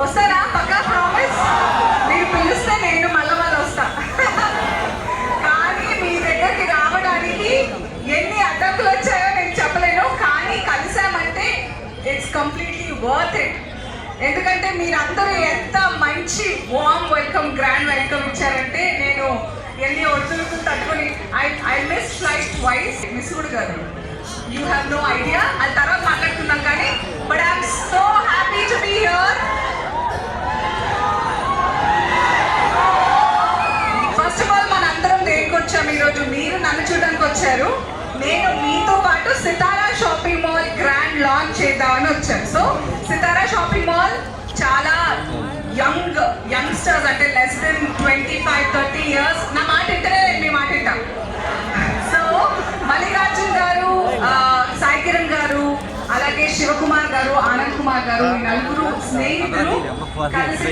వస్తారా? పక్కా ప్రామిస్? మీరు పిలిస్తే నేను మళ్ళీ వస్తా. కానీ మీ దగ్గరికి రావడానికి ఎన్ని అడ్డంకులు వచ్చాయో నేను చెప్పలేను, కానీ కలిసామంటే ఇట్స్ కంప్లీట్లీ వర్త్ ఇట్. ఎందుకంటే మీరందరూ ఎంత మంచి వార్మ్ వెల్కమ్, గ్రాండ్ వెల్కమ్ ఇచ్చారంటే నేను ఎన్ని ఒత్తులకు తట్టుకొని I miss flight twice. Miss కూడా కాదు, యూ హ్యావ్ నో ఐడియా. అది తర్వాత మాట్లాడుకుందాం, కానీ but I'm so happy to be here. First of all మనందరం దేనికి వచ్చాము ఈరోజు? మీరు నన్ను చూడడానికి వచ్చారు, నేను మీతో పాటు సితారా షాపింగ్ మాల్ గ్రాండ్ లాంచ్ చేద్దామని వచ్చాను. సో సితారా షాపింగ్ మాల్ చాలా యంగ్స్టర్స్, అంటే లెస్ దెన్ 25-30 years. నా మాట ఇంటనే మీ మాట ఇంటాం. సో మల్లికార్జున్ గారు, సాయి కిరణ్ గారు, అలాగే శివకుమార్ గారు, ఆనంద్ కుమార్ గారు, నలుగురు స్నేహితులు కలిసి